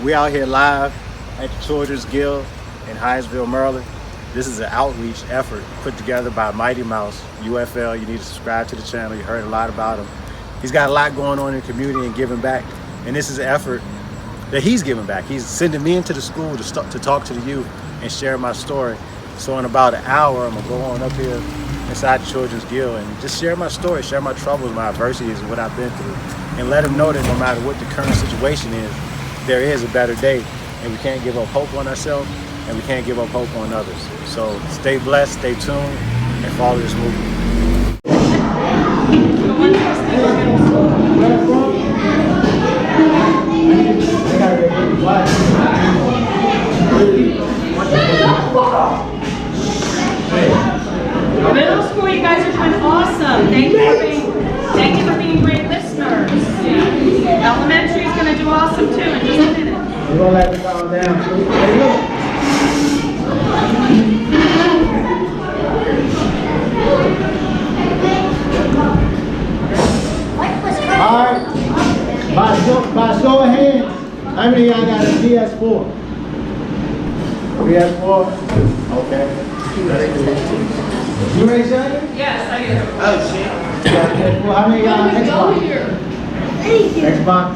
We out here live at the Children's Guild in Hyattsville, Maryland. This is an outreach effort put together by Mighty Mouse, UFL. You need to subscribe to the channel. You heard a lot about him. He's got a lot going on in the community and giving back. And this is an effort that he's giving back. He's sending me into the school to talk to the youth and share my story. So in about an hour, I'm gonna go on up here inside the Children's Guild and just share my story, share my troubles, my adversities, and what I've been through. And let them know that no matter what the current situation is, there is a better day. And we can't give up hope on ourselves, and we can't give up hope on others. So stay blessed, stay tuned, and follow this movement. Middle school, you guys are doing awesome. Thank you for being great listeners. Elementary is going to do awesome too in just a minute. We're going to let it calm down. Alright, by show of hands, how many of y'all got a PS4? PS4? Okay. You ready, Shaggy? Yes, I do. Oh, shit. How many of y'all got Xbox? Xbox?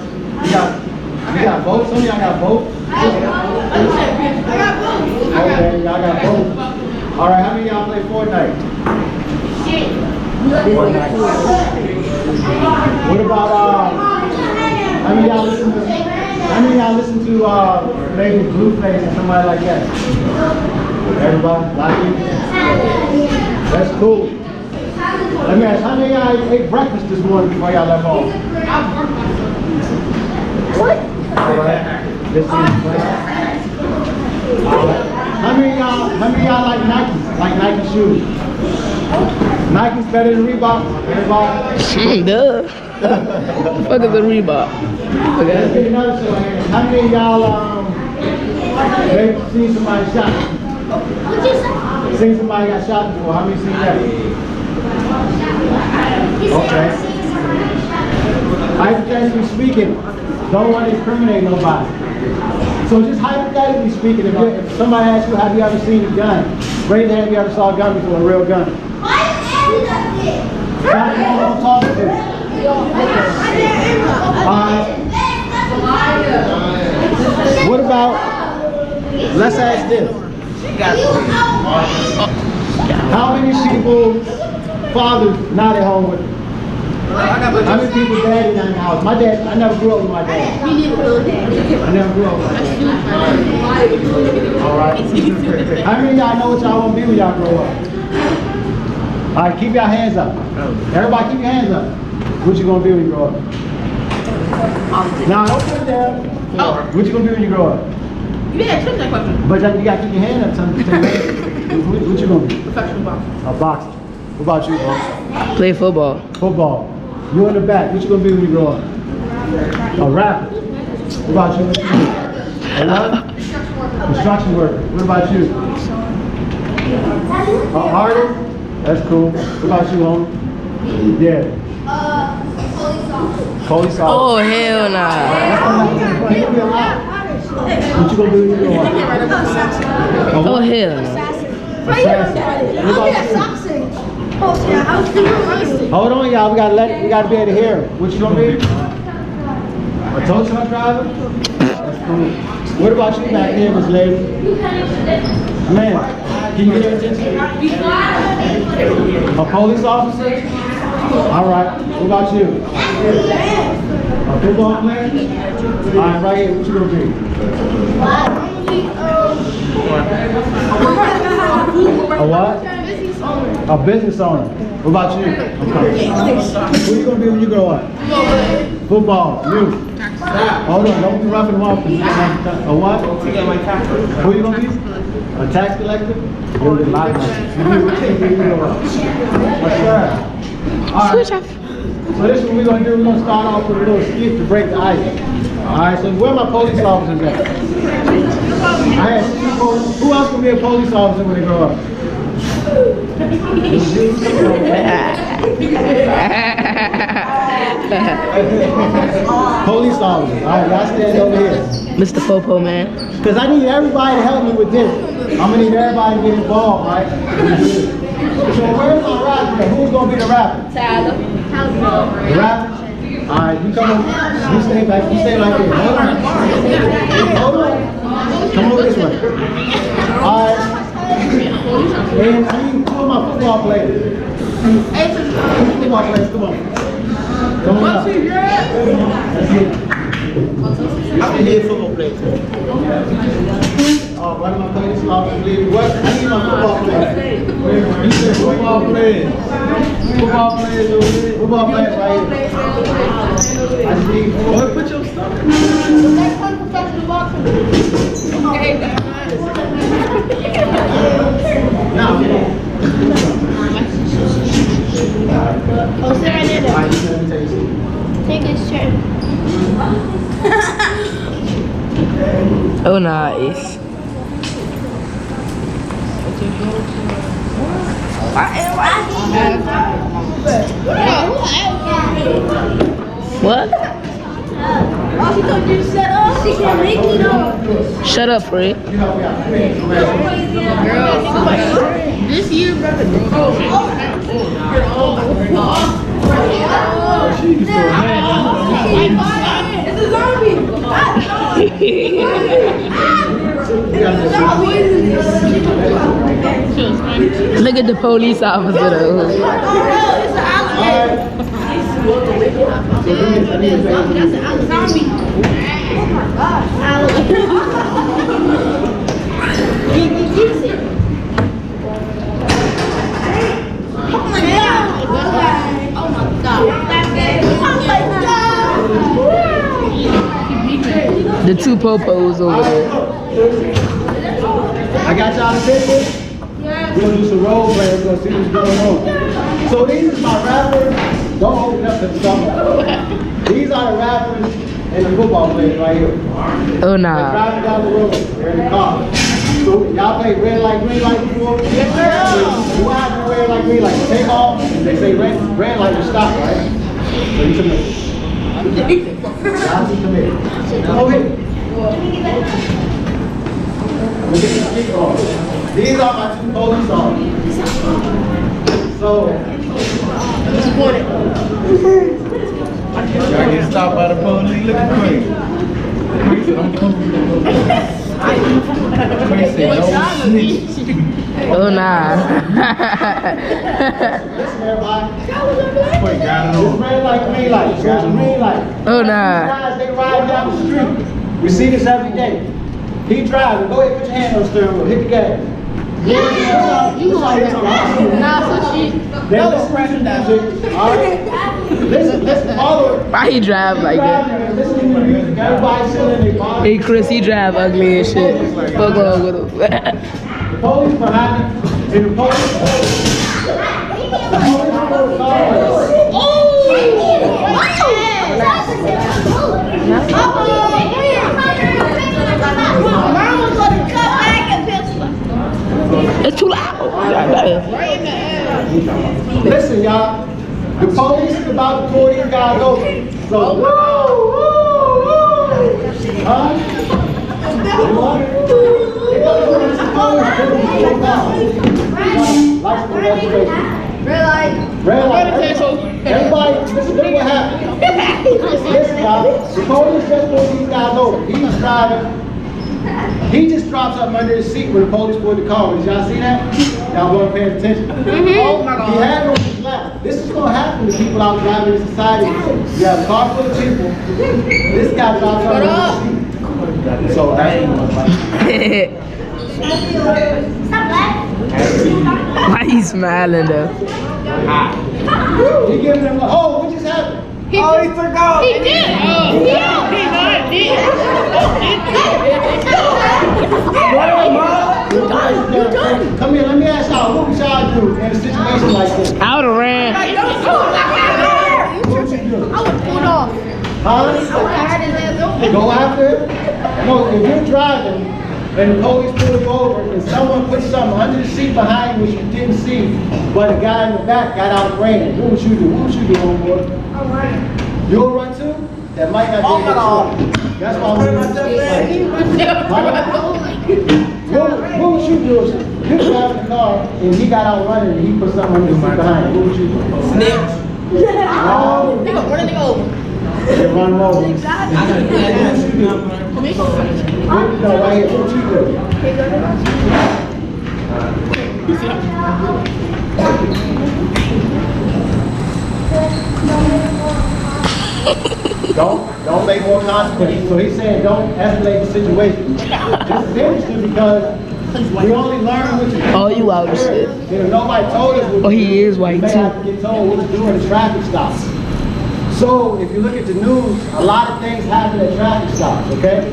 You got both? Some of y'all got both? I got both. Okay, y'all got both. Alright, how many of y'all play Fortnite? What about how many of y'all listen to maybe Blueface or somebody like that? Everybody? Like you? That's cool. Let me ask, how many of y'all ate breakfast this morning before y'all left home? What? Alright. This is how many of y'all like Nike? Like Nike shoes? Nike's better than Reebok? Everybody? Duh. Fuck is a Reebok? Let's get another show here. How many of y'all maybe seen somebody shot? What'd you say? Seen somebody got shot before? How many seen that? Okay. Hypothetically speaking, don't want to incriminate nobody. So just hypothetically speaking, if somebody asks you, have you ever seen a gun? Raise your hand if you ever saw a gun before, a real gun. Don't talk to me. What about, let's ask this. How many people, fathers not at home with them? How many people daddy not in the house? My dad, I never grew up with my dad. I never grew up with my dad. Alright. How many of y'all know what y'all want to be when y'all grow up? Alright, keep your hands up. Everybody keep your hands up. What you gonna be when you grow up? Now don't put it down. What you gonna be when you grow up? You didn't ask that question. But you gotta keep your hand up. What you gonna be? Professional boxer. A boxer. What about you, bro? Play football. Football. You in the back. What you gonna be when you grow up? A rapper. What about you? A what? Construction worker. What about you? A artist? That's cool. What about you, homie? Yeah. Police officer. Oh, hell nah. What you gonna do when you grow up? Oh, hell nah. Hold on, y'all. We gotta be able to hear him. What you gonna be? A tow truck driver? That's cool. What about you back here, Miss Lady? Man, can you get your attention? A police officer? All right. What about you? A football player? All right, right here. What you gonna be? A what? A business owner. What about you? Okay. What are you gonna be when you grow up? Football. You. Hold on, don't be roughing them off. A what? Who are you gonna be? A tax collector? You'll be lying. What's that? Switch off. So this is what we're gonna do. We're gonna start off with a little skit to break the ice. Alright, so where my police officers at? I had people, who else can be a police officer when they grow up? Police officers. All right, y'all stand over here. Mr. Popo, man. Because I need everybody to help me with this. I'm going to need everybody to get involved, right? So where's my rapper? Who's going to be the rapper? Tyler. The rapper? All right, you come over. You stay like this. Hold on. Hold on. Come over this way. All right. And I need two of my football players. Football players, come on. Come on up. That's it. I need football players. Oh, one of my police officers leave. What? I need my football players. You said football players. Football players over here. Football players right here. I just need four. Put your stuff in. That's one professional boxer. Now, Oh, sit right there. all right, let me tell you something. Take his chair. Oh, nice. What? Oh, she told you to shut up. She can't make me though. Shut up, Fred. This year, brother. It's a zombie. Look at the police officer, though. It's an alligator. That's a zombie. Oh my God. Alligator. Oh my God. Oh my God. The two popos over there. I got y'all to take this. We're gonna do some role play. We're gonna see what's going on. So these are my rappers. Don't open up the stuff. These are the rappers and the football players right here. Oh, They're nah. driving down the road. They're in the car. So y'all play red light, green light before? Yes, sir. You have to red light, green light. Take off. They say red light to stop, right? So you commit. Y'all see commit. Come over here. Look at the speaker on. These are my two police officers. So, Y'all get stopped by the police looking crazy. Queen said, I'm coming. Queen said, no snitch. Oh, nah. listen everybody. Queen got it It's on. red light, green light. It's green light. Oh, nah. Guys, they ride down the street. We see this every day. He driving. Go ahead, put your hand on the steering wheel. Hit the gas. You like that? Nah, so she. Then listen to the music. All right? Listen, follow it. Why he drive like that? Listen to the music. Everybody chilling in their body. Hey, Chris, he drive ugly as shit. Fuck on with him. The police behind him. And the police. The police It's too loud. Listen, y'all. The police is about to pull these guys over. So, huh? Red light. Everybody, listen to what happened. Listen, y'all. The police just pulled these guys over. He's driving. He just dropped something under his seat when the police pulled the car. Did y'all see that? Y'all weren't paying attention. Oh my God. He had it on his lap. This is going to happen to people out driving in society. You have a car full of people. This guy dropped something under his seat. So that's Why he smiling though? he giving them like, oh, what just happened? He took off. He did. You done. Come here, let me ask y'all, what would y'all do in a situation like this? I would've ran. I would pull off. Huh? Go after it? No, if you're driving and the police pull you over and someone put something under the seat behind you which you didn't see, but the guy in the back got out and ran, what would you do? What would you do, homeboy? I You'll run too? That might not be a good choice. That's why what would you do if you were driving the car and he got out running and he put something on the seat behind him? What would you do? Snitch. They gonna run a nigga over. You run him over. Exactly. What, no, right here. What would you do? Don't make more consequences. So he's saying don't escalate the situation. This is interesting because we only learn what you do. Oh, you out of shit. You know, nobody told us what Oh, to he do. is white, We may too. have to get told what to do in a traffic stop. So if you look at the news, a lot of things happen at traffic stops, okay?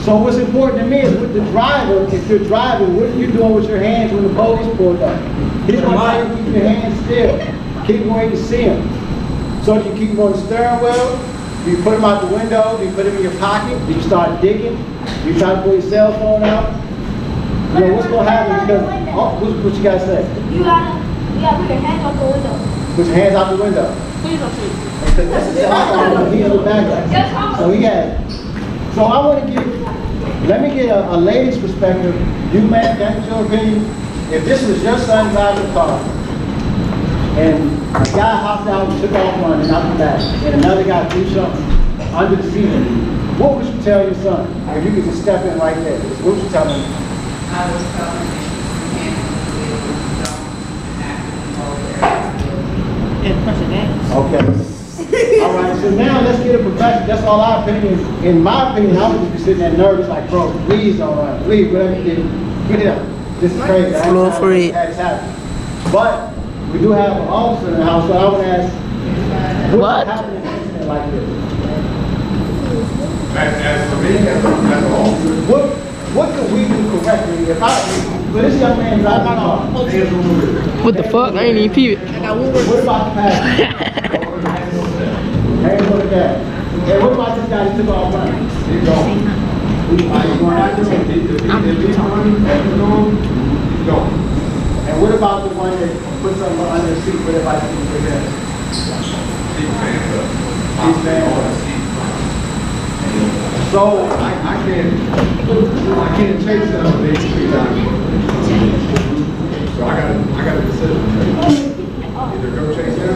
So what's important to me is with the driver, if you're driving, what are you doing with your hands when the police pulled up? He's going to tell you to keep your hands still. Keep waiting to see him. So do you keep them on the steering wheel? Do you put them out the window? Do you put them in your pocket? Do you start digging? Do you try to pull your cell phone out? You know, what's going to happen because, what you guys say? You gotta put your hands out the window. Put your hands out the window. Please don't shoot. He's the bad guy. So he had. So I want to let me get a lady's perspective. You man, that's your opinion. If this was your son driving the car, and a guy hopped out and took off running out the back, and another guy threw something under the seat, what would you tell your son? If you could just step in right there, what would you tell him? I would tell him Okay. All right, so now let's get a professional. That's all our opinion. In my opinion, I would just be sitting there nervous, like, bro, please don't run. Please, whatever you do, get it up. This is crazy. Floor for it. That's happening. But we do have an officer in the house, so I would ask, What? what's happening in an incident like this? As for me, as an officer, What could we do correctly if for this young man driving the car? What the fuck? I ain't even peep it. What about the passenger? Hey, look at that. Hey, what about this guy that took off running? he's gone. He's gone. And what about the one that put something under the seat for everybody to put their hands? He's banned. So, I can't chase them basically. So I got a decision to make. Either go chase them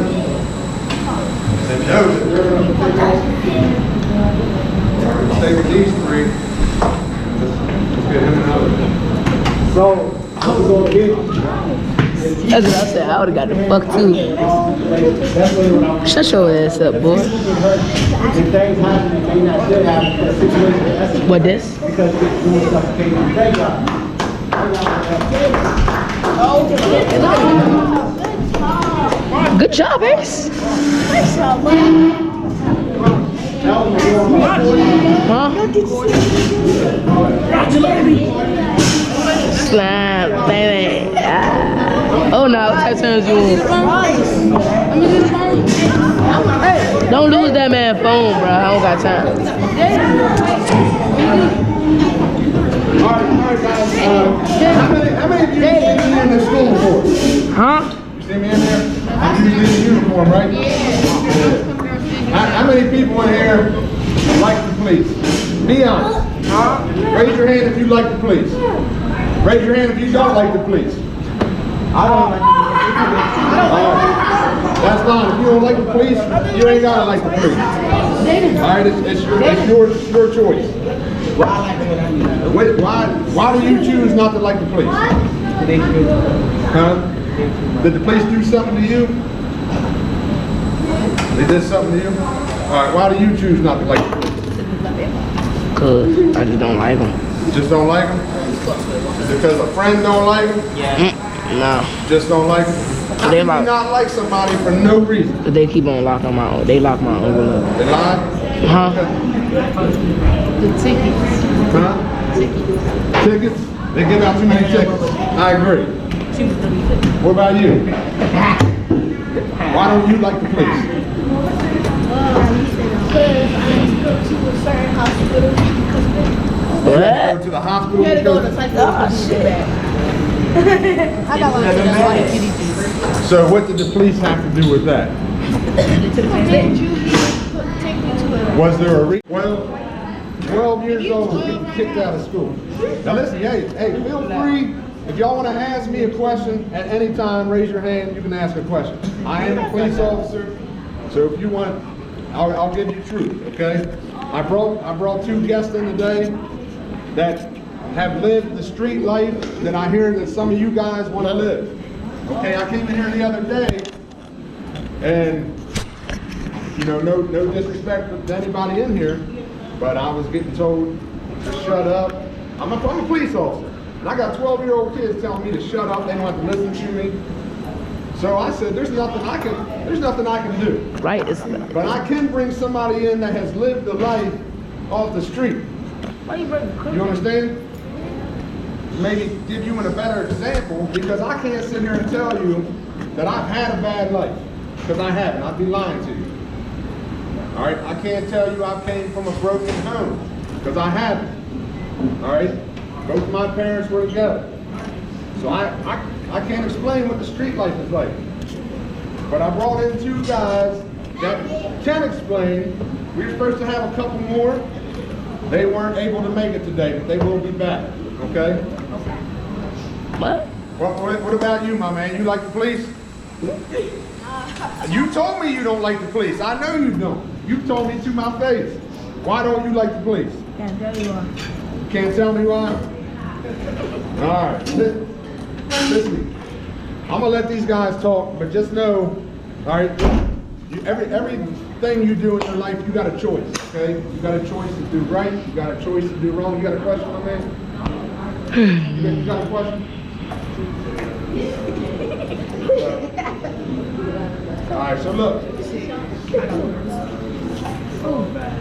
and know that they're going to take off, or I can stay with these three and just get him another. so, what we're going to get That's what I said. I would've got the fuck too. that's what I'm Shut your ass up, boy. If things happen, it may not still happen, but the situation is What this? because it's doing stuff that can't do their job. Good job, Ace. Huh? Slime, baby. Ah. Oh no, what type of turns you on? Don't lose that man phone, bro. I don't got time. All right, guys. How many of you see me in this school for? Huh? You see me in there? I'm usually in uniform, right? How many people in here like the police? Be honest. Raise your hand if you like the police. Raise your hand if you don't like the police. I don't like That's fine. If you don't like the police, you ain't gotta like the police. All right, it's your choice. Why do you choose not to like the police? Huh? Did the police do something to you? They did something to you? All right, why do you choose not to like the police? Cause I just don't like him. Just don't like them? Is it because a friend don't like them? No. Just don't like them? How They can you like- not like somebody for no reason? But they keep on locking my own. They lock my uncle up. They lie? Huh? Huh? Tickets? They give out too many tickets. I agree. What about you? Why don't you like the police? What? Go to the hospital because... I got one. So what did the police have to do with that? Was there a 12 years old getting kicked out of school? Now listen, hey, feel free. If y'all want to ask me a question at any time, raise your hand. You can ask a question. I am a police officer, so if you want, I'll give you truth. Okay? I brought two guests in today that have lived the street life that I hear that some of you guys want to live. Okay? I came in here the other day, and you know, no disrespect to anybody in here, but I was getting told to shut up. I'm a police officer. And I got 12-year-old kids telling me to shut up. They don't have to listen to me. So I said, there's nothing I can do. Right. But I can bring somebody in that has lived the life off the street. You understand? Maybe give you a better example, because I can't sit here and tell you that I've had a bad life, because I haven't. I'd be lying to you. All right? I can't tell you I came from a broken home, because I haven't. All right? Both my parents were together. So I can't explain what the street life is like. But I brought in two guys that can explain. We were supposed to have a couple more. They weren't able to make it today, but they will be back. Okay? What? What about you, my man? You like the police? You told me you don't like the police. I know you don't. You told me to my face. Why don't you like the police? Can't tell you why. You can't tell me why? All right. Listen, I'm gonna let these guys talk, but just know, all right, everything you do in your life, you got a choice, okay? You got a choice to do right, you got a choice to do wrong. You got a question, my man? You got a question? All right, so look.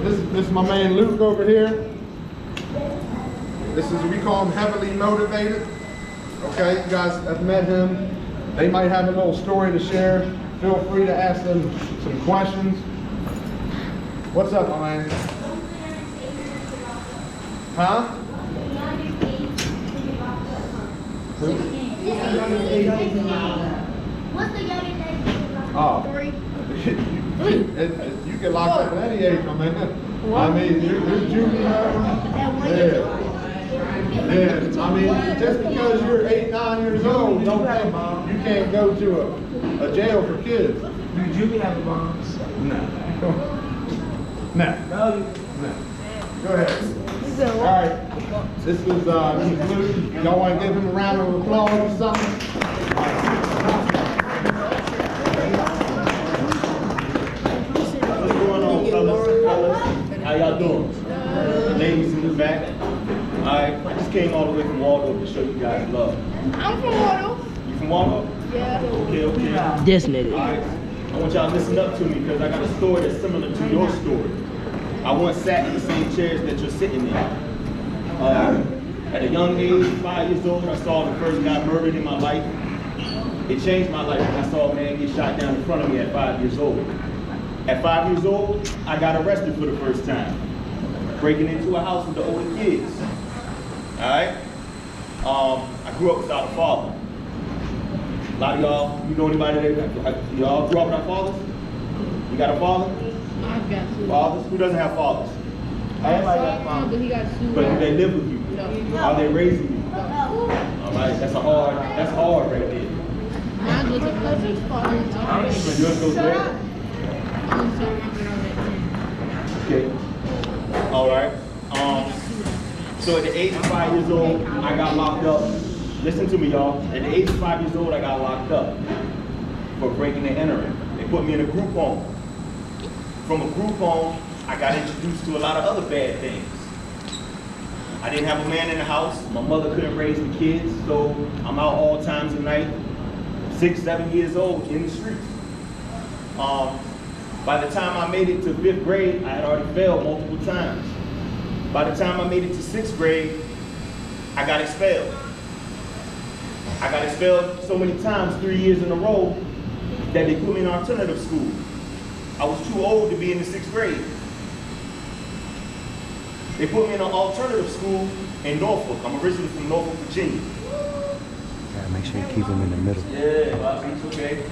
This is my man Luke over here. We call him Heavily Motivated. Okay, you guys have met him. They might have a little story to share. Feel free to ask them some questions. What's up, my man? Huh? What's the youngest age? Oh. 3. You get locked up at any age, my man. I mean, you're juvenile. Yeah. Yeah, I mean, just because you're 8, 9 years old, don't think you can't go to a jail for kids. Do juvie have the bombs? No. No. Go ahead. All right. This is Luke. Y'all want to give him a round of applause or something? What's going on, fellas? How y'all doing? Ladies in the back. I just came all the way from Waldorf to show you guys love. I'm from Waldorf. You from Waldorf? Yeah. Okay. This nigga. All right. I want y'all to listen up to me, because I got a story that's similar to your story. I once sat in the same chairs that you're sitting in. At a young age, 5 years old, I saw the first guy murdered in my life. It changed my life when I saw a man get shot down in front of me at 5 years old. At 5 years old, I got arrested for the first time, breaking into a house with the older kids. All right? I grew up without a father. A lot of y'all, you know anybody that y'all grew up without fathers? You got a father? I've got 2. Fathers? Who doesn't have fathers? Everybody got fathers. But he got 2. But do they live with you? No. Are they raising you? All right, that's hard right there. Mine was a cousin's father. Yours goes there? Okay. All right. So at the age of 5 years old, I got locked up. Listen to me, y'all. At the age of 5 years old, I got locked up for breaking and entering. They put me in a group home. From a group home, I got introduced to a lot of other bad things. I didn't have a man in the house. My mother couldn't raise the kids, so I'm out all times of night, 6, 7 years old in the streets. By the time I made it to 5th grade, I had already failed multiple times. By the time I made it to 6th grade, I got expelled. I got expelled so many times, 3 years in a row, that they put me in alternative school. I was too old to be in the 6th grade. They put me in an alternative school in Norfolk. I'm originally from Norfolk, Virginia. Gotta make sure you keep them in the middle. Yeah, well, it's okay.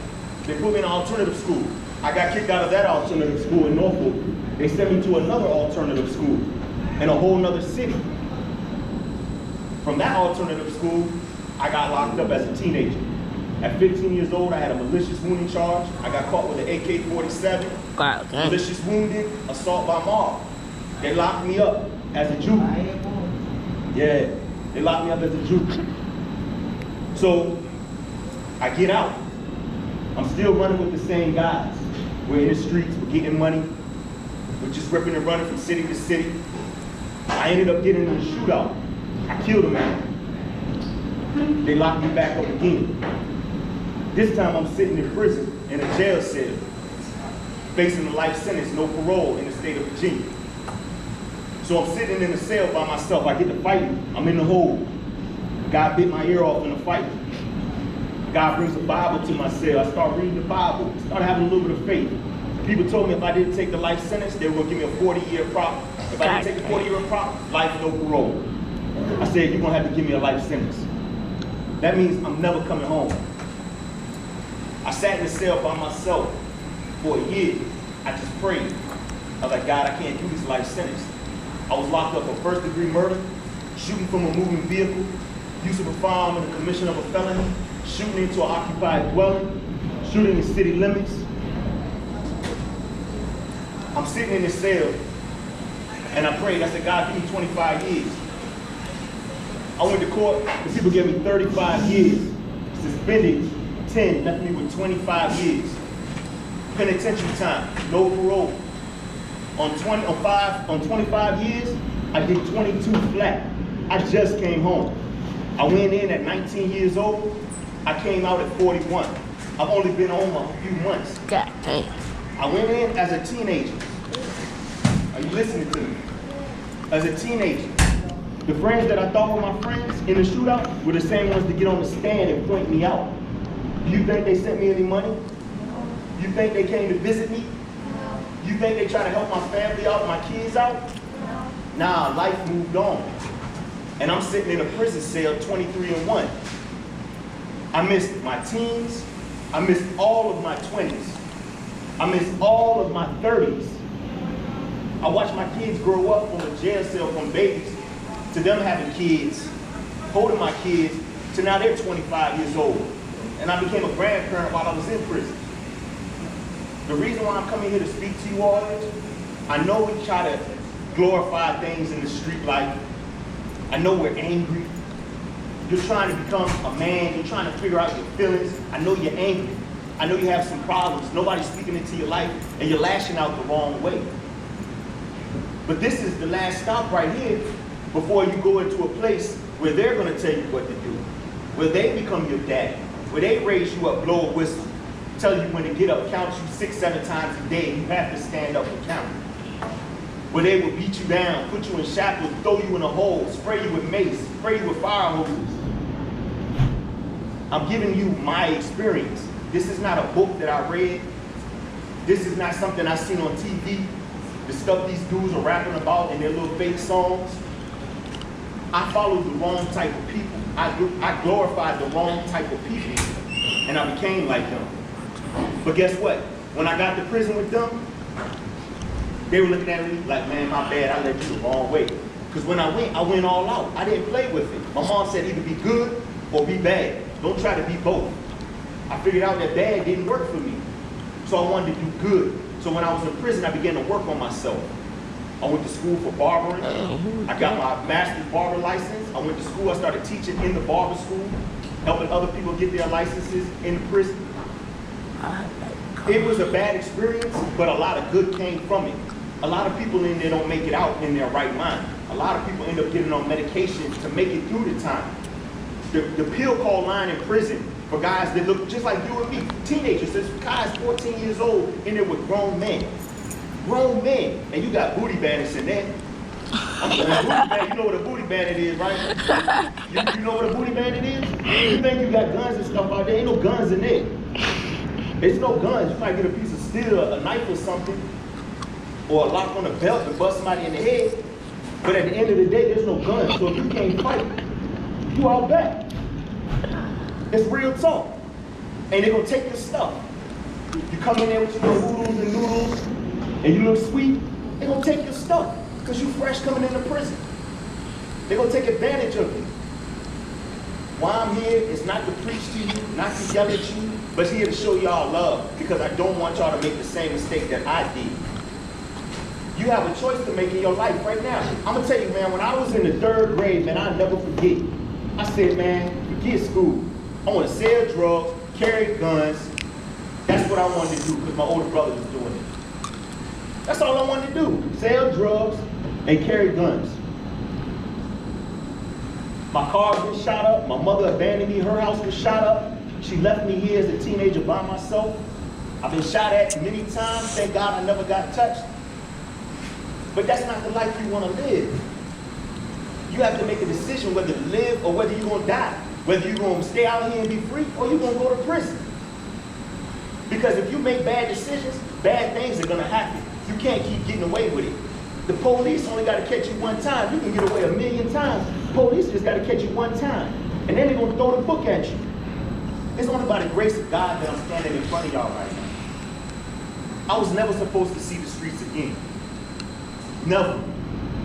They put me in an alternative school. I got kicked out of that alternative school in Norfolk. They sent me to another alternative school in a whole nother city. From that alternative school, I got locked up as a teenager. At 15 years old, I had a malicious wounding charge. I got caught with an AK-47, malicious wounding, assault by mob. They locked me up as a juke. Yeah, they locked me up as a juke. So, I get out. I'm still running with the same guys. We're in the streets, we're getting money. We're just ripping and running from city to city. I ended up getting in a shootout. I killed a man. They locked me back up again. This time I'm sitting in prison, in a jail cell, facing a life sentence, no parole in the state of Virginia. So I'm sitting in a cell by myself. I get to fighting. I'm in the hole. God bit my ear off in a fight. God brings a Bible to my cell. I start reading the Bible, start having a little bit of faith. People told me if I didn't take the life sentence, they were gonna give me a 40-year prop. If I didn't take the 40-year prop, life, no parole. I said, you're gonna have to give me a life sentence. That means I'm never coming home. I sat in the cell by myself for a year. I just prayed. I was like, God, I can't do this life sentence. I was locked up for first-degree murder, shooting from a moving vehicle, use of a firearm in the commission of a felony, shooting into an occupied dwelling, shooting in city limits. I'm sitting in this cell, and I prayed. I said, God, give me 25 years. I went to court, the people gave me 35 years, suspended 10, left me with 25 years. Penitentiary time, no parole. On 25 years, I did 22 flat. I just came home. I went in at 19 years old. I came out at 41. I've only been home a few months. God damn. I went in as a teenager. Are you listening to me? As a teenager. The friends that I thought were my friends in the shootout were the same ones to get on the stand and point me out. Do you think they sent me any money? You think they came to visit me? You think they try to help my family out, my kids out? Nah, life moved on. And I'm sitting in a prison cell 23-1. I missed my teens. I missed all of my 20s. I missed all of my 30s. I watched my kids grow up from a jail cell, from babies, to them having kids, holding my kids, to now they're 25 years old. And I became a grandparent while I was in prison. The reason why I'm coming here to speak to you all is, I know we try to glorify things in the street life. I know we're angry. You're trying to become a man. You're trying to figure out your feelings. I know you're angry. I know you have some problems. Nobody's speaking into your life, and you're lashing out the wrong way. But this is the last stop right here before you go into a place where they're going to tell you what to do, where they become your daddy, where they raise you up, blow a whistle, tell you when to get up, count you 6-7 times a day, and you have to stand up and count. Where they will beat you down, put you in shackles, throw you in a hole, spray you with mace, spray you with fire hoses. I'm giving you my experience. This is not a book that I read. This is not something I seen on TV. The stuff these dudes are rapping about in their little fake songs. I followed the wrong type of people. I glorified the wrong type of people, and I became like them. But guess what? When I got to prison with them, they were looking at me like, man, my bad, I led you the wrong way. Because when I went all out. I didn't play with it. My mom said either be good or be bad. Don't try to be both. I figured out that bad didn't work for me. So I wanted to do good. So when I was in prison, I began to work on myself. I went to school for barbering. I got my master's barber license. I went to school, I started teaching in the barber school, helping other people get their licenses in the prison. It was a bad experience, but a lot of good came from it. A lot of people in there don't make it out in their right mind. A lot of people end up getting on medication to make it through the time. The pill call line in prison for guys that look just like you and me, teenagers, this guy's 14 years old in there with grown men. Grown men, and you got booty bandits in there. You know what a booty bandit is, right? You know what a booty bandit is? You think you got guns and stuff out there, ain't no guns in there. There's no guns. You might get a piece of steel, a knife or something, or a lock on a belt to bust somebody in the head. But at the end of the day, there's no guns. So if you can't fight, you out back. It's real talk. And they're gonna take your stuff. You come in there with your little oodles and noodles, and you look sweet, they're gonna take your stuff, because you fresh coming into prison. They're gonna take advantage of you. Why I'm here is not to preach to you, not to yell at you, but here to show y'all love, because I don't want y'all to make the same mistake that I did. You have a choice to make in your life right now. I'm gonna tell you, man, when I was in the 3rd grade, man, I'll never forget. I said, man, forget school. I wanna sell drugs, carry guns. That's what I wanted to do, because my older brother was doing it. That's all I wanted to do, sell drugs and carry guns. My car was shot up, my mother abandoned me, her house was shot up. She left me here as a teenager by myself. I've been shot at many times, thank God I never got touched. But that's not the life you want to live. You have to make a decision whether to live or whether you're going to die. Whether you're going to stay out here and be free or you're going to go to prison. Because if you make bad decisions, bad things are going to happen. You can't keep getting away with it. The police only got to catch you one time. You can get away 1,000,000 times. The police just got to catch you one time. And then they're going to throw the book at you. It's only by the grace of God that I'm standing in front of y'all right now. I was never supposed to see the streets again. Never.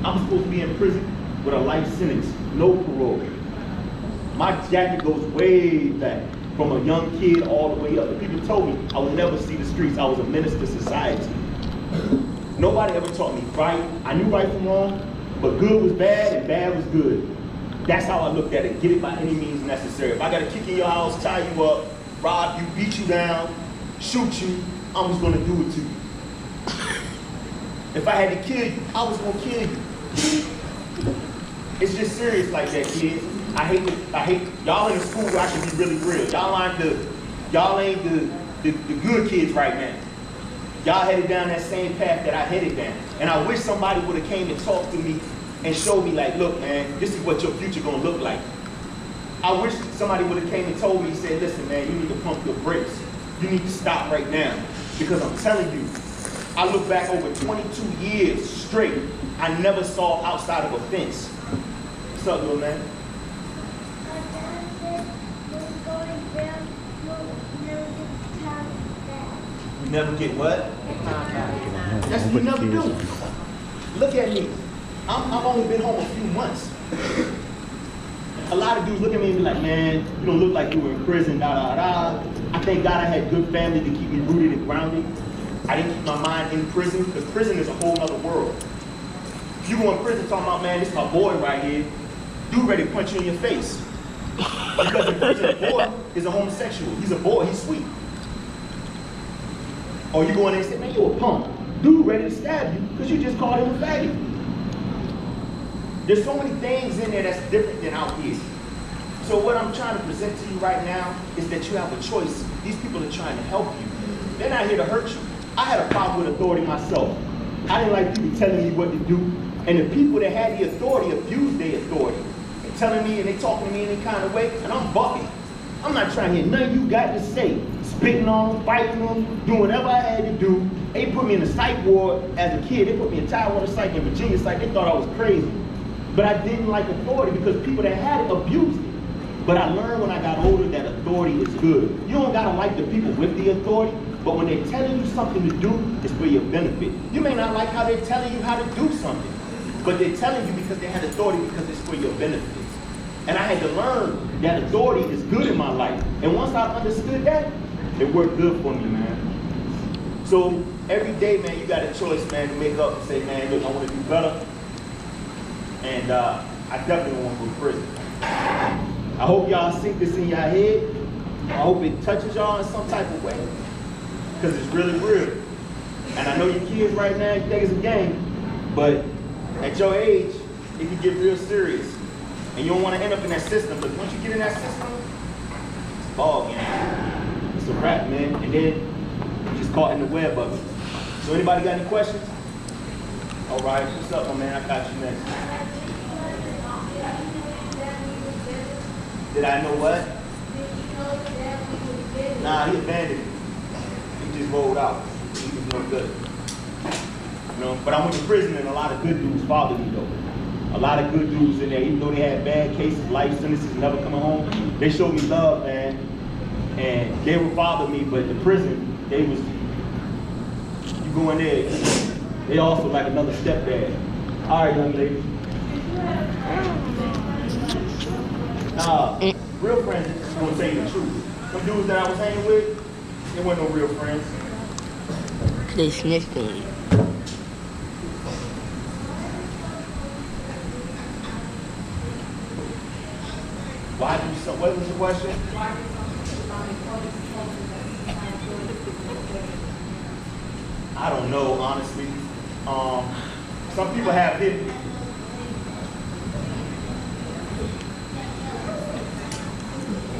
I'm supposed to be in prison with a life sentence, no parole. My jacket goes way back, from a young kid all the way up. And people told me I would never see the streets. I was a menace to society. Nobody ever taught me right. I knew right from wrong, but good was bad and bad was good. That's how I looked at it. Get it by any means necessary. If I got to kick in your house, tie you up, rob you, beat you down, shoot you, I'm just going to do it to you. If I had to kill you, I was gonna kill you. It's just serious like that, kids. I hate y'all in the school where I can be really real. Y'all ain't the good kids right now. Y'all headed down that same path that I headed down. And I wish somebody would have came and talked to me and showed me like, look, man, this is what your future gonna look like. I wish somebody would have came and told me, said, listen, man, you need to pump your brakes. You need to stop right now. Because I'm telling you, I look back over 22 years straight, I never saw outside of a fence. What's up, little man? You never get what? That's what you never do. Look at me. I've only been home a few months. A lot of dudes look at me and be like, man, you don't look like you were in prison, da da da. I thank God I had good family to keep me rooted and grounded. I didn't keep my mind in prison, because prison is a whole other world. If you go in prison talking about, man, this is my boy right here, dude ready to punch you in your face. Because in prison, a boy is a homosexual. He's a boy, he's sweet. Or you go in there and say, man, you a punk. Dude ready to stab you because you just called him a faggot. There's so many things in there that's different than out here. So what I'm trying to present to you right now is that you have a choice. These people are trying to help you. They're not here to hurt you. I had a problem with authority myself. I didn't like people telling me what to do. And the people that had the authority abused their authority. They're telling me and they talking to me in any kind of way, and I'm bucking. I'm not trying to hear nothing you got to say. Spitting on them, fighting them, doing whatever I had to do. They put me in the psych ward as a kid. They put me in Tidewater Psych and Virginia Psych. They thought I was crazy. But I didn't like authority because people that had it abused it. But I learned when I got older that authority is good. You don't gotta like the people with the authority, but when they're telling you something to do, it's for your benefit. You may not like how they're telling you how to do something, but they're telling you because they had authority because it's for your benefit. And I had to learn that authority is good in my life. And once I understood that, it worked good for me, man. So every day, man, you got a choice, man, to make up and say, man, look, I want to do better. And I definitely want to go to prison. I hope y'all sink this in your head. I hope it touches y'all in some type of way. Because it's really real. And I know you kids right now, you think it's a game. But at your age, it can get real serious. And you don't want to end up in that system. But once you get in that system, it's a ball game. It's a wrap, man. And then you're just caught in the web of it. So anybody got any questions? All right, what's up, my man? I got you next. Did I know what? Nah, he abandoned me. He just rolled out. He was no good. You know, but I went to prison and a lot of good dudes followed me though. A lot of good dudes in there, even though they had bad cases, life sentences, never coming home. They showed me love, man. And they would bother me, but the prison you go in there, they also like another stepdad. All right, young lady. Real friends is gonna tell you the truth. Some dudes that I was hanging with, they weren't no real friends. They snitched on you. Why do so? What was your question? I don't know, honestly. Some people have hidden.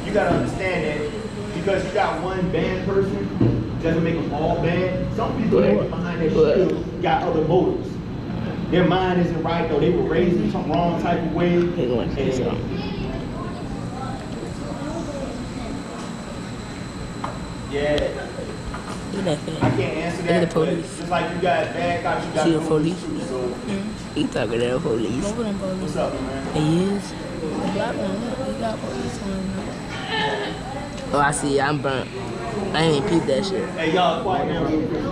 You gotta understand that because you got one bad person, doesn't make them all bad. Some people that get behind that shield got other motives. Their mind isn't right, though. They were raised in some wrong type of way. They going to say something. Yeah. Look at that thing. I can't answer Look at that. the police. Just like you got bad cops, you got See the good police? ones too, so He talking to the police. what's up, man? He is. Oh, I see. I'm burnt. I ain't even peep that shit. Hey, y'all, quiet down real quick.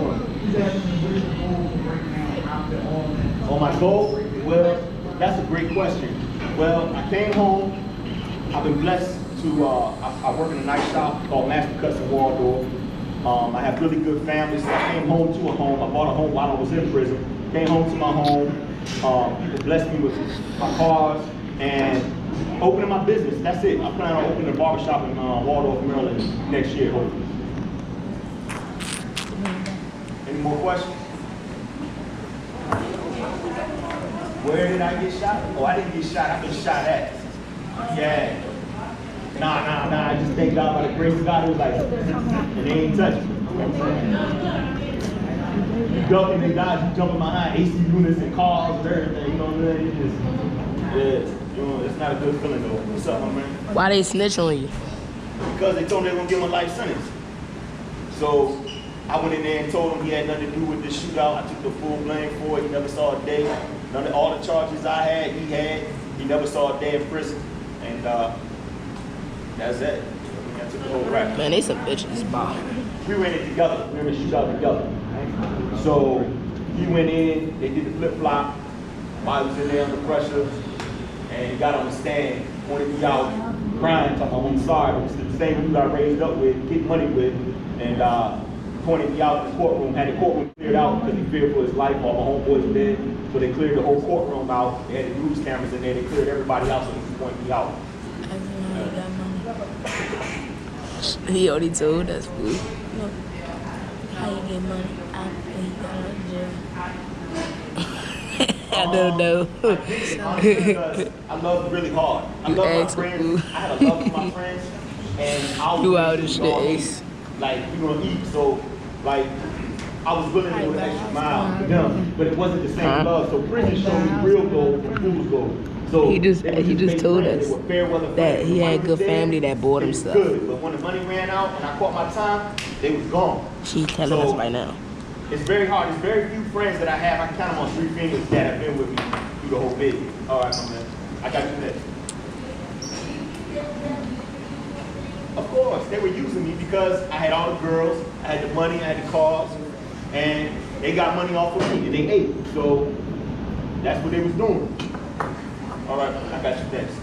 On my goal? Well, that's a great question. Well, I came home. I've been blessed to, I work in a nice shop called Master Cuts in Waldorf. I have really good family, so I came home to a home. I bought a home while I was in prison. Came home to my home. People blessed me with my cars and opening my business. That's it. I plan on opening a barbershop in Waldorf, Maryland next year, hopefully. Any more questions? Where did I get shot? Oh, I didn't get shot. I've been shot at. Yeah. Nah. I just thank God by the grace of God. It was like, and they ain't touching me. You know what I'm saying? You ducking and dodge, you jumping behind AC units and cars and everything. You know what I'm saying? It's just, yeah. You know, it's not a good feeling though. What's up, my man? Why they snitch on you? Because they told me they were gonna give him a life sentence. So I went in there and told him he had nothing to do with this shootout. I took the full blame for it. He never saw a day. All the charges I had, he had. He never saw a day in prison. And that's it. I took the whole rap. Man, they some bitches, Bob. We went in together. We were in the shootout together. So he went in, they did the flip-flop. I was in there under pressure. And he got on the stand, pointed me out, crying, talking about I'm sorry. It was the same dude I raised up with, get money with, and pointed me out in the courtroom, had the courtroom cleared out because he feared for his life. All my homeboys were dead. So they cleared the whole courtroom out. They had the news cameras in there, they cleared everybody out so he could point me out. He already told us, fool. How you get money? I I don't know. Because I love really hard. I love my friends. I had a love for my friends. And I was You out of shit, Ace. like, we gonna eat. So, like, I was willing to go an extra mile for them. But it wasn't the same love. So prison showed me real gold from fool's gold. So He just told friends. us They were fair weather that friends. he When had money was good there, family that bought him it was stuff. Good. But when the money ran out and I caught my time, they was gone. She telling So, us right now. It's very hard. There's very few friends that I have. I can count them on 3 fingers that have been with me through the whole bid. All right, my man. I got you next. Of course, they were using me because I had all the girls, I had the money, I had the cars, and they got money off of me and they ate. So that's what they was doing. All right, I got you next.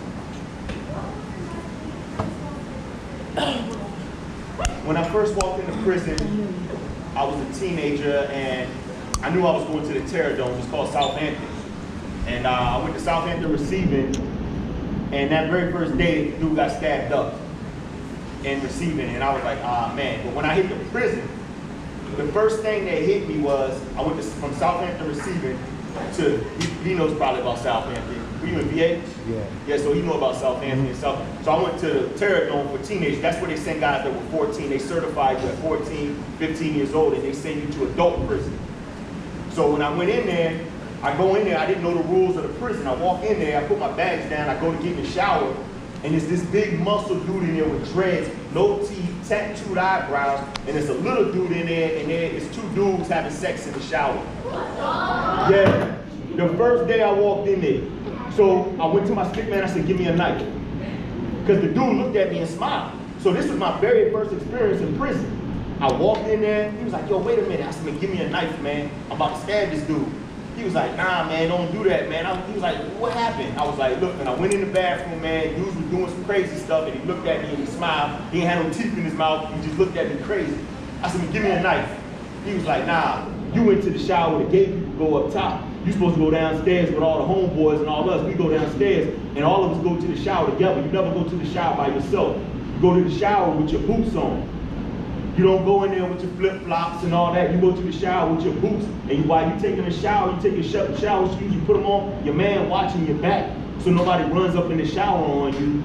When I first walked into prison, I was a teenager and I knew I was going to the Terror Dome. It's called Southampton. And I went to Southampton receiving, and that very first day, the dude got stabbed up in receiving, and I was like, ah, man. But when I hit the prison, the first thing that hit me was, I went from Southampton receiving to, he knows probably about Southampton. Were you in VA? Yeah, so he knew about Southampton and stuff. So I went to the Terror Dome for teenagers. That's where they send guys that were 14. They certified you at 14, 15 years old, and they send you to adult prison. So when I went in there, I go in there, I didn't know the rules of the prison. I walk in there, I put my bags down, I go to get in the shower, and there's this big muscle dude in there with dreads, no teeth, tattooed eyebrows, and there's a little dude in there, and there is 2 dudes having sex in the shower. Yeah, the first day I walked in there. So I went to my stick man, I said, give me a knife. Because the dude looked at me and smiled. So this was my very first experience in prison. I walked in there, he was like, yo, wait a minute. I said, man, give me a knife, man. I'm about to stab this dude. He was like, nah, man, don't do that, man. He was like, what happened? I was like, look, and I went in the bathroom, man. Dudes was doing some crazy stuff, and he looked at me and he smiled. He ain't had no teeth in his mouth. He just looked at me crazy. I said, man, give me a knife. He was like, nah, you went to the shower where the gay people go up top. You supposed to go downstairs with all the homeboys and all us. We go downstairs, and all of us go to the shower together. You never go to the shower by yourself. You go to the shower with your boots on. You don't go in there with your flip-flops and all that. You go to the shower with your boots, and while you're taking a shower, you take your shower shoes, you put them on, your man watching your back, so nobody runs up in the shower on you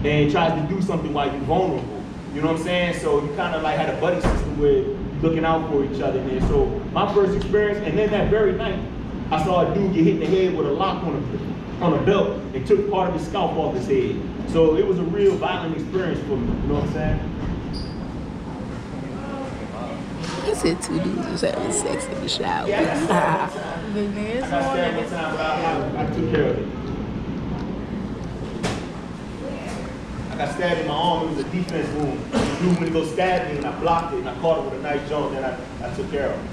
and tries to do something while you're vulnerable. You know what I'm saying? So you kind of like had a buddy system where you're looking out for each other there. So my first experience, and then that very night, I saw a dude get hit in the head with a lock on a belt and took part of his scalp off his head. So it was a real violent experience for me, you know what I'm saying? He said 2 dudes was having sex in the shower. I got stabbed one time, but I took care of it. I got stabbed in my arm. It was a defense wound. The dude went to go stab me, and I blocked it, and I caught it with a nice joint, and I took care of it.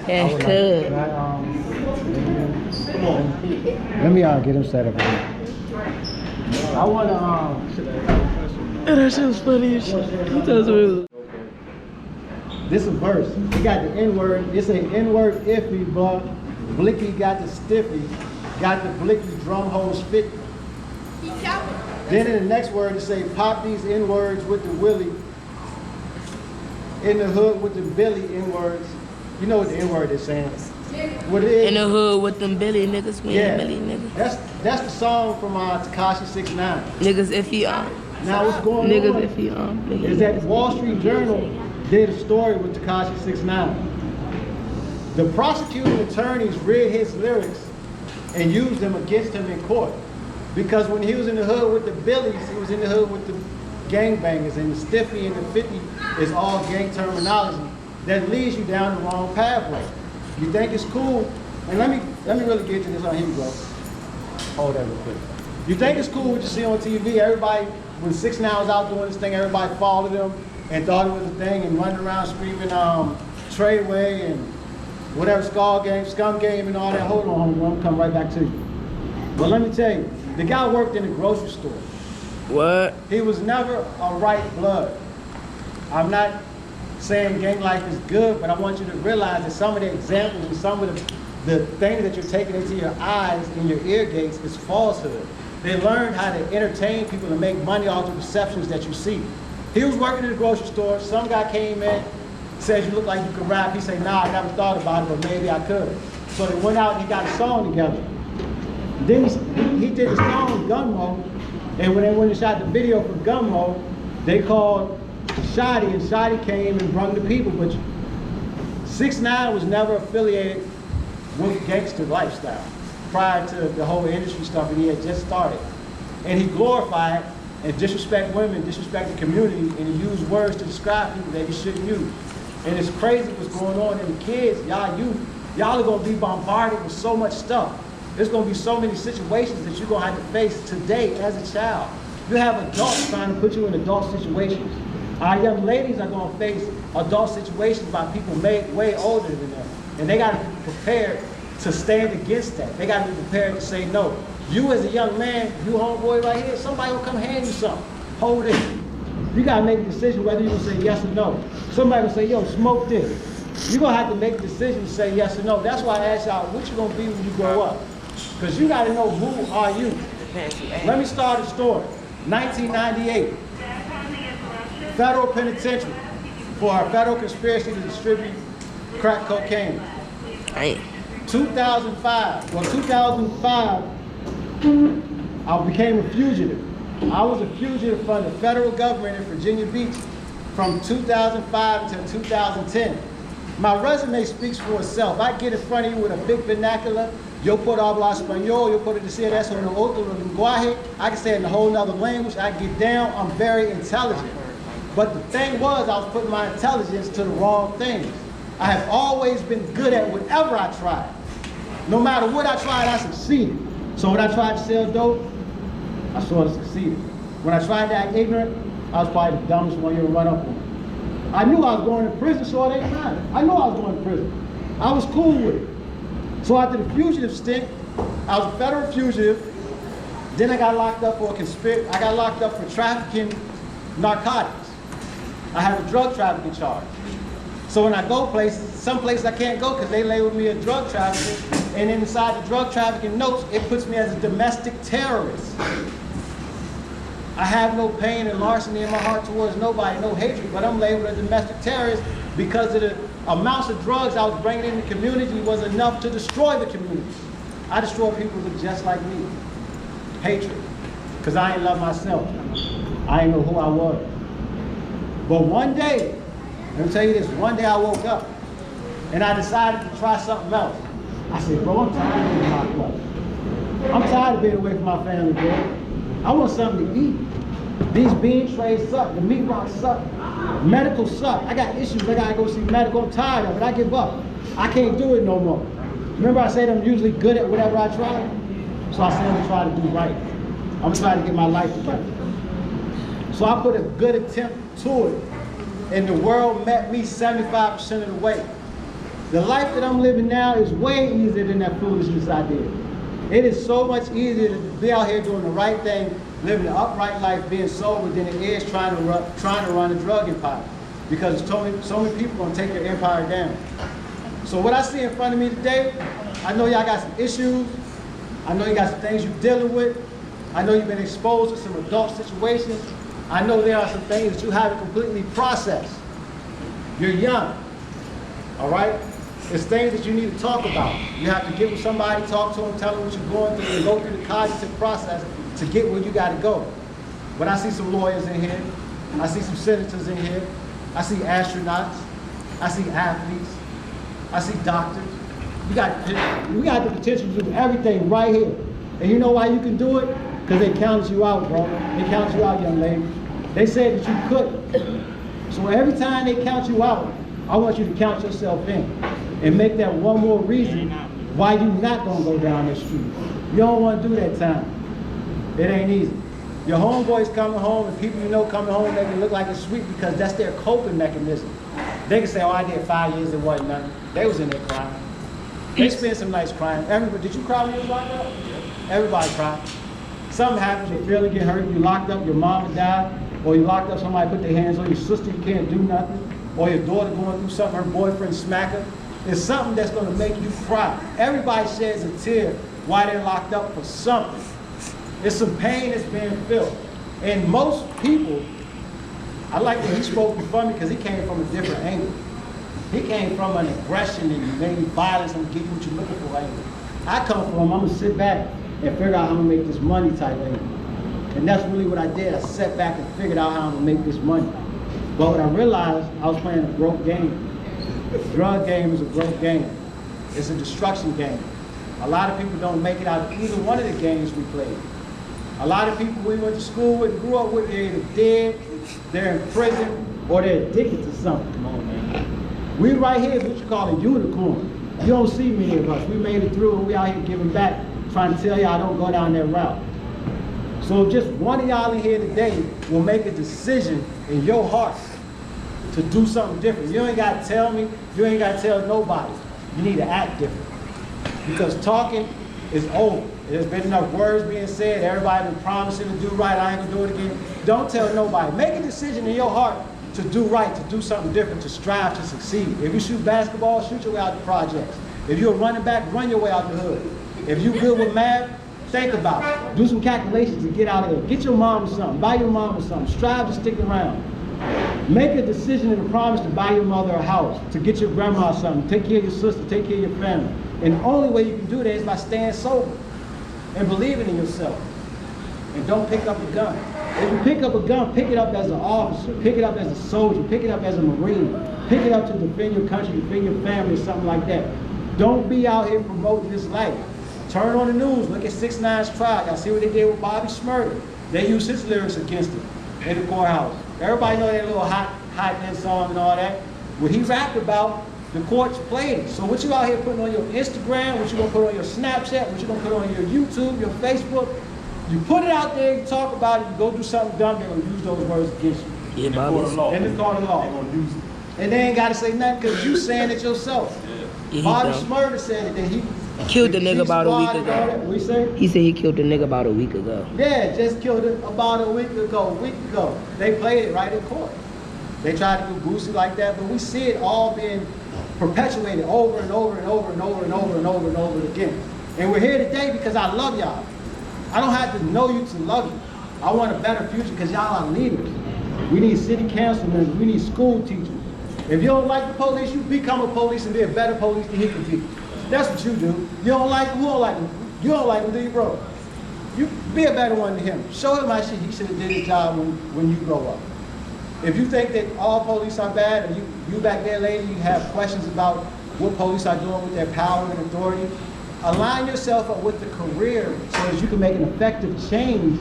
That's good. Come on. Let me get him set up again. I want to That shit was funny as shit. He tells me. This is a verse. He got the N-word. It's an N-word iffy, but Blicky got the stiffy, got the Blicky drum holes fit. Then in the next word it say, pop these N-words with the Willie. In the hood with the Billy N-words. You know what the N-word is saying. What it is. In the hood with them Billy niggas, we ain't Billy niggas. That's the song from Tekashi 6ix9ine. Niggas if he Now what's going niggas on if he is that Wall Street Journal did a story with Tekashi 6ix9ine. The prosecuting attorneys read his lyrics and used them against him in court. Because when he was in the hood with the Billies, he was in the hood with the gangbangers, and the stiffy and the 50 is all gang terminology that leads you down the wrong pathway. You think it's cool, and let me really get to this. Here we go. Hold that real quick. You think it's cool what you see on TV? Everybody, when 6ix9ine was out doing this thing, everybody followed him and thought it was a thing and running around screaming Treyway and whatever scum game and all that. Hold on, homie, I'm coming right back to you. But let me tell you, the guy worked in a grocery store. What? He was never a right blood. I'm not saying gang life is good, but I want you to realize that some of the examples and some of the things that you're taking into your eyes and your ear gates is falsehood. They learned how to entertain people and make money off the perceptions that you see. He was working in the grocery store. Some guy came in, said you look like you could rap. He said, nah, I never thought about it, but maybe I could. So they went out and he got a song together. Then he did a song with Gunmo, and when they went and shot the video for Gunmo, they called Shotty, and Shotty came and brung the people. But 6ix9ine was never affiliated with gangster lifestyle prior to the whole industry stuff, and he had just started. And he glorified and disrespect women, disrespect the community, and he used words to describe people that he shouldn't use. And it's crazy what's going on in the kids, y'all are gonna be bombarded with so much stuff. There's gonna be so many situations that you're gonna have to face today as a child. You have adults trying to put you in adult situations. Our young ladies are gonna face adult situations by people way older than them. And they gotta be prepared to stand against that. They gotta be prepared to say no. You as a young man, you homeboy right here, somebody will come hand you something. Hold it. You gotta make a decision whether you're gonna say yes or no. Somebody will say, yo, smoke this. You're gonna have to make a decision to say yes or no. That's why I asked y'all, what you gonna be when you grow up? Because you gotta know who are you. Let me start a story. 1998, federal penitentiary for a federal conspiracy to distribute crack cocaine. 2005, I became a fugitive. I was a fugitive from the federal government in Virginia Beach from 2005 to 2010. My resume speaks for itself. I get in front of you with a big vernacular. Yo puedo hablar español, yo puedo decir eso en otro lenguaje. I can say it in a whole nother language. I get down, I'm very intelligent. But the thing was, I was putting my intelligence to the wrong things. I have always been good at whatever I tried. No matter what I tried, I succeeded. So when I tried to sell dope, I sort of succeeded. When I tried to act ignorant, I was probably the dumbest one you ever run up on. I knew I was going to prison, so it ain't matter. I knew I was going to prison. I was cool with it. So after the fugitive stint, I was a federal fugitive. Then I got locked up for I got locked up for trafficking narcotics. I have a drug trafficking charge. So when I go places, some places I can't go because they label me a drug trafficker, and inside the drug trafficking notes, it puts me as a domestic terrorist. I have no pain and larceny in my heart towards nobody, no hatred, but I'm labeled a domestic terrorist because of the amounts of drugs I was bringing in the community was enough to destroy the community. I destroy people who look just like me. Hatred, because I ain't love myself. I ain't know who I was. But one day, let me tell you this, one day I woke up and I decided to try something else. I said, bro, I'm tired of being locked up. I'm tired of being away from my family, bro. I want something to eat. These bean trays suck, the meat rocks suck, medical suck. I got issues, I gotta go see medical, I'm tired of it, I give up. I can't do it no more. Remember I said I'm usually good at whatever I try? So I said I'm gonna try to do right. I'm gonna try to get my life together. So I put a good attempt to it, and the world met me 75% of the way. The life that I'm living now is way easier than that foolishness I did. It is so much easier to be out here doing the right thing, living an upright life, being sober, than it is trying to run a drug empire. Because so many people gonna take your empire down. So what I see in front of me today, I know y'all got some issues. I know you got some things you're dealing with. I know you've been exposed to some adult situations. I know there are some things that you haven't completely processed. You're young, all right? It's things that you need to talk about. You have to get with somebody, talk to them, tell them what you're going through, and go through the cognitive process to get where you gotta go. But I see some lawyers in here. I see some senators in here. I see astronauts. I see athletes. I see doctors. We got the potential to do everything right here. And you know why you can do it? Because they counted you out, bro. They counted you out, young lady. They said that you couldn't. So every time they count you out, I want you to count yourself in and make that one more reason why you're not gonna go down this street. You don't want to do that time. It ain't easy. Your homeboys coming home and people you know coming home, they can look like it's sweet because that's their coping mechanism. They can say, oh, I did 5 years, it wasn't nothing. They was in there crying. They spent some nights crying. Everybody, did you cry when you was locked up? Everybody cried. Something happens, you feel it get hurt, you locked up, your mama died, or you locked up, somebody put their hands on your sister, you can't do nothing, or your daughter going through something, her boyfriend smack her. It's something that's gonna make you cry. Everybody sheds a tear while they're locked up for something. It's some pain that's being felt. And most people, I like that he spoke before me because he came from a different angle. He came from an aggression and maybe violence and give you what you're looking for angle. I come from, I'm gonna sit back and figure out how I'm gonna make this money type angle. And that's really what I did. I sat back and figured out how I'm gonna make this money. But what I realized, I was playing a broke game. The drug game is a broke game. It's a destruction game. A lot of people don't make it out of either one of the games we played. A lot of people we went to school with and grew up with, they're either dead, they're in prison, or they're addicted to something. Come on, man. We right here is what you call a unicorn. You don't see many of us. We made it through and we out here giving back, trying to tell y'all don't go down that route. So if just one of y'all in here today will make a decision in your heart to do something different. You ain't got to tell me, you ain't got to tell nobody. You need to act different. Because talking is over. There's been enough words being said, everybody been promising to do right, I ain't gonna do it again. Don't tell nobody. Make a decision in your heart to do right, to do something different, to strive to succeed. If you shoot basketball, shoot your way out the projects. If you're a running back, run your way out the hood. If you good with math, think about it. Do some calculations to get out of there. Get your mom something, buy your mom something, strive to stick around. Make a decision and a promise to buy your mother a house, to get your grandma something, take care of your sister, take care of your family. And the only way you can do that is by staying sober and believing in yourself. And don't pick up a gun. If you pick up a gun, pick it up as an officer, pick it up as a soldier, pick it up as a Marine, pick it up to defend your country, defend your family, something like that. Don't be out here promoting this life. Turn on the news, look at 6ix9ine's trial. Y'all see what they did with Bobby Shmurda. They used his lyrics against him in the courthouse. Everybody know that little hot end song and all that. What he rapped about, the courts played it. So what you out here putting on your Instagram, what you gonna put on your Snapchat, what you gonna put on your YouTube, your Facebook, You put it out there, you talk about it, you go do something dumb, they're gonna use those words against you. Yeah, In the court Bobby. of law. In the court of law. They're gonna use it. And they ain't gotta say nothing because you saying it yourself. Yeah, Bobby he Smurder said it, that he killed the nigga about a week G-Squad and all ago. that. What you say? He said he killed the nigga about a week ago. Yeah, just killed it about a week ago. They played it right in court. They tried to do Boosie like that, but we see it all being perpetuated over and over and over and over and over and over and over again. And we're here today because I love y'all. I don't have to know you to love you. I want a better future because y'all are leaders. We need city councilmen, we need school teachers. If you don't like the police, you become a police and be a better police than he can be. That's what you do. You don't like him, who don't like him? You don't like him, do you, bro? You be a better one than him. Show him how he should have did his job when you grow up. If you think that all police are bad, or you back there, lady, you have questions about what police are doing with their power and authority, align yourself up with the career so that you can make an effective change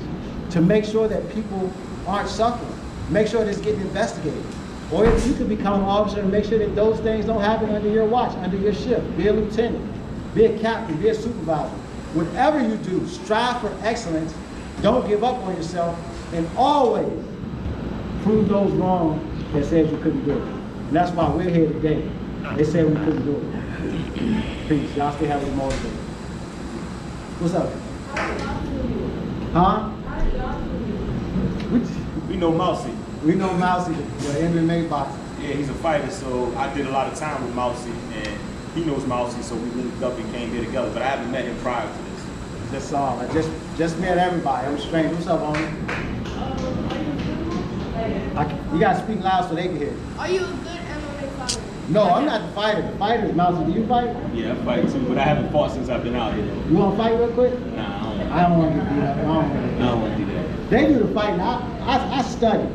to make sure that people aren't suffering. Make sure that it's getting investigated. Or if you could become an officer and make sure that those things don't happen under your watch, under your shift. Be a lieutenant, be a captain, be a supervisor. Whatever you do, strive for excellence. Don't give up on yourself, and always prove those wrong that said you couldn't do it. And that's why we're here today. They said we couldn't do it. Peace. Y'all still have a motivated. What's up? Huh? We know Mousy. We know Mousy, the MMA boxer. Yeah, he's a fighter, so I did a lot of time with Mousy, and he knows Mousy, so we linked up and came here together. But I haven't met him prior to this. That's all. I just met everybody. I'm strange. What's up, homie? You gotta speak loud so they can hear. Are you a good MMA fighter? No, I'm not the fighter. The fighter is Mousy. Do you fight? Yeah, I fight too, but I haven't fought since I've been out here. You wanna fight real quick? Nah, I don't want to get beat up. I don't want to do that. They do the fighting. I study.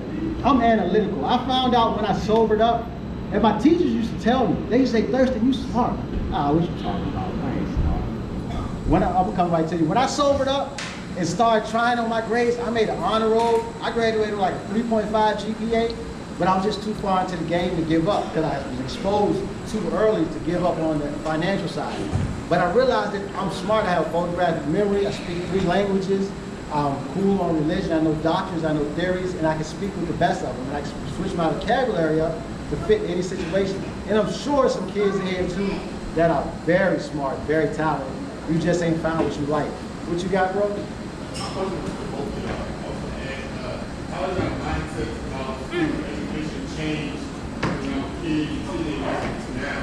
I'm analytical. I found out when I sobered up, and my teachers used to tell me, they used to say, Thurston, you smart. What you talking about? I ain't smart. I'm gonna come right to you. When I sobered up and started trying on my grades, I made an honor roll. I graduated with like 3.5 GPA, but I was just too far into the game to give up because I was exposed too early to give up on the financial side. But I realized that I'm smart. I have photographic memory. I speak 3 languages. I'm cool on religion. I know doctrines. I know theories, and I can speak with the best of them. And I can switch my vocabulary up to fit any situation. And I'm sure some kids in here too that are very smart, very talented. You just ain't found what you like. What you got, bro? How has that mindset about education changed from kids to now?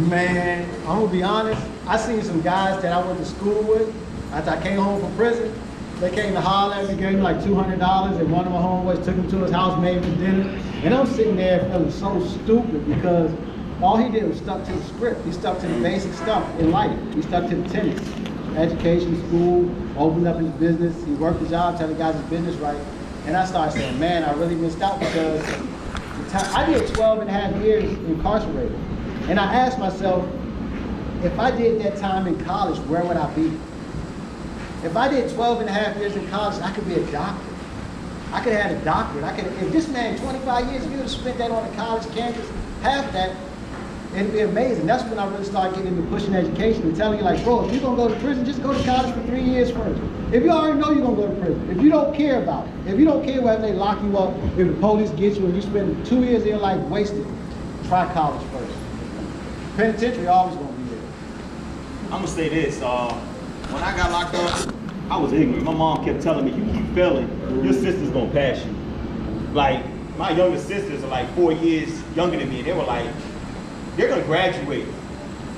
Man, I'm gonna be honest. I seen some guys that I went to school with after I came home from prison. They came to holler at me, gave me like $200, and one of my homeboys took him to his house, made him dinner. And I'm sitting there feeling so stupid because all he did was stuck to the script. He stuck to the basic stuff in life. He stuck to the tenets. Education, school, opened up his business. He worked the job, telling guys his business right. And I started saying, man, I really missed out because I did 12 and a half years incarcerated. And I asked myself, if I did that time in college, where would I be? If I did 12 and a half years in college, I could be a doctor. I could have had a doctorate. If this man, 25 years, if he would have spent that on a college campus, half that, it'd be amazing. That's when I really started getting into pushing education and telling you, like, bro, if you're gonna go to prison, just go to college for 3 years first. If you already know you're gonna go to prison, if you don't care about it, if you don't care whether they lock you up, if the police get you and you spend 2 years of your life wasted, try college first. Penitentiary always gonna be there. I'm gonna say this. When I got locked up, I was ignorant. My mom kept telling me, you keep failing, your sister's gonna pass you. Like, my younger sisters are like 4 years younger than me, and they were like, they're gonna graduate,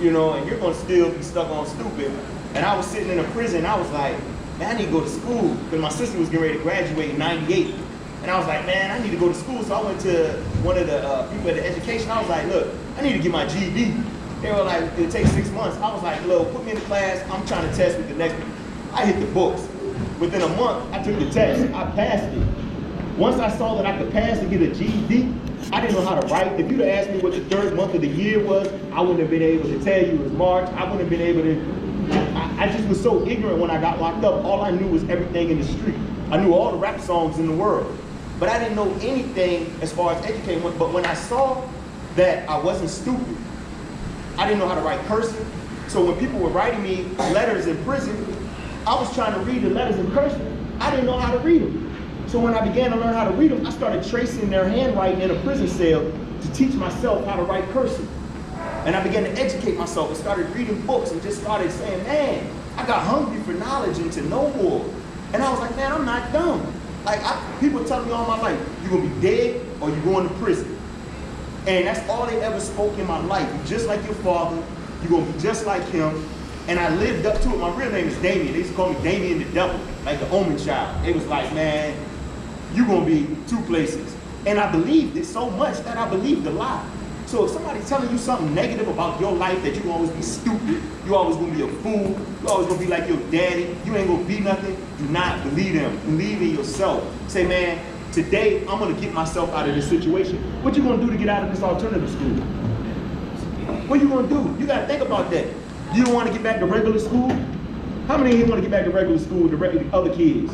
you know, and you're gonna still be stuck on stupid. And I was sitting in a prison, and I was like, man, I need to go to school, because my sister was getting ready to graduate in '98. And I was like, man, I need to go to school. So I went to one of the people at the education. I was like, look, I need to get my GED. They were like, it'll take 6 months. I was like, look, put me in the class. I'm trying to test with the next one. I hit the books. Within a month, I took the test. I passed it. Once I saw that I could pass to get a GED, I didn't know how to write. If you'd have asked me what the 3rd month of the year was, I wouldn't have been able to tell you it was March. I wouldn't have been able to, I just was so ignorant when I got locked up. All I knew was everything in the street. I knew all the rap songs in the world. But I didn't know anything as far as educating. But when I saw that I wasn't stupid, I didn't know how to write cursive. So when people were writing me letters in prison, I was trying to read the letters in cursive. I didn't know how to read them. So when I began to learn how to read them, I started tracing their handwriting in a prison cell to teach myself how to write cursive. And I began to educate myself and started reading books and just started saying, man, I got hungry for knowledge and to know more. And I was like, man, I'm not dumb. Like, people tell me all my life, you're gonna be dead or you're going to prison. And that's all they ever spoke in my life. You're just like your father, you're gonna be just like him. And I lived up to it. My real name is Damien. They used to call me Damien the Devil, like the Omen child. It was like, man, you're gonna be two places. And I believed it so much that I believed the lie. So if somebody's telling you something negative about your life, that you're gonna always be stupid, you're always gonna be a fool, you're always gonna be like your daddy, you ain't gonna be nothing, do not believe them. Believe in yourself. Say, man, today I'm gonna get myself out of this situation. What you gonna do to get out of this alternative school? What you gonna do? You gotta think about that. You don't wanna get back to regular school? How many of you wanna get back to regular school with the other kids?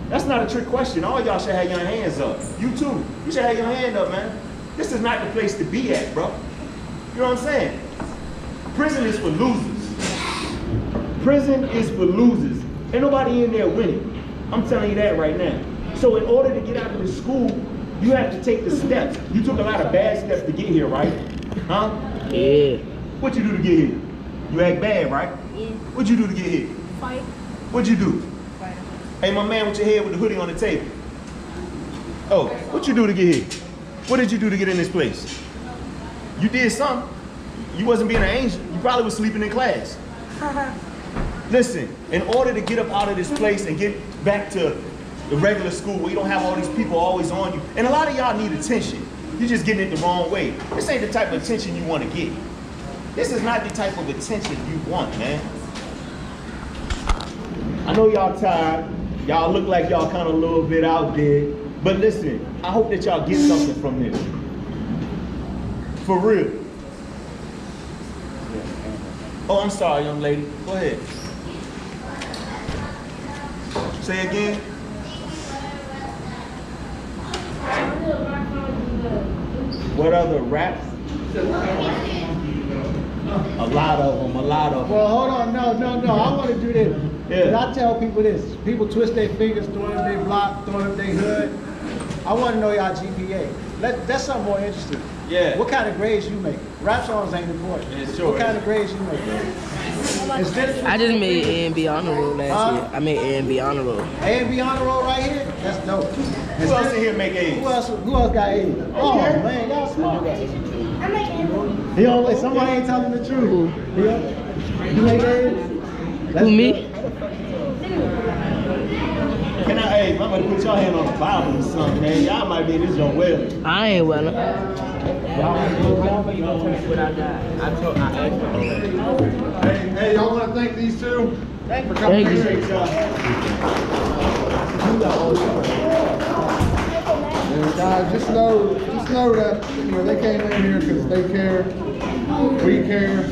That's not a trick question. All y'all should have your hands up. You too. You should have your hand up, man. This is not the place to be at, bro. You know what I'm saying? Prison is for losers. Prison is for losers. Ain't nobody in there winning. I'm telling you that right now. So in order to get out of the school, you have to take the steps. You took a lot of bad steps to get here, right? Huh? Yeah. What you do to get here? You act bad, right? Yeah. What you do to get here? Fight. What'd you do? Hey, my man with your head with the hoodie on the table. Oh, what you do to get here? What did you do to get in this place? You did something. You wasn't being an angel. You probably was sleeping in class. Listen, in order to get up out of this place and get back to the regular school where you don't have all these people always on you, and a lot of y'all need attention. You're just getting it the wrong way. This ain't the type of attention you want to get. This is not the type of attention you want, man. I know y'all tired. Y'all look like y'all kind of a little bit out there. But listen, I hope that y'all get something from this. For real. Oh, I'm sorry, young lady. Go ahead. Say again. What other raps? A lot of them. Well, hold on, no. I want to do this. Yeah. 'Cause I tell people this. People twist their fingers, throwing up their block, throwing up their hood. I want to know y'all GPA. That's something more interesting. Yeah. What kind of grades you make? Rap songs ain't important. Yeah, sure. What kind of grades you make? I just made A and B honor roll last year. I made A and B honor roll. A and B honor roll right here? That's dope. Who else in here make A's? Who else got A's? Oh, man, y'all smart. He don't, somebody ain't telling the truth. You make A's? Who, me? Can I, hey, I'm gonna put y'all hand on the Bible or something, man. Y'all might be in this young well. I ain't well. Hey, y'all want to thank these two for coming Thank you. here? And guys, just know that they came in here because they care, we care.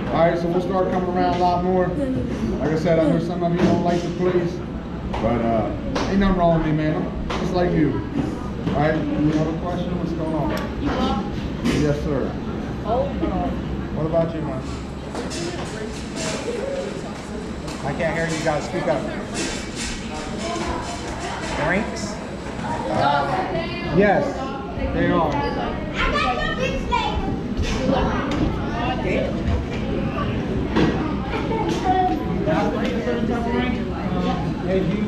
All right, so we'll start coming around a lot more. Like I said, I know some of you don't like the police, but ain't nothing wrong with me, man. I'm just like you. All right, any other question? What's going on? Yes, sir. What about you, man? I can't hear you guys speak up. Drinks? Yes. They are. Hey, do you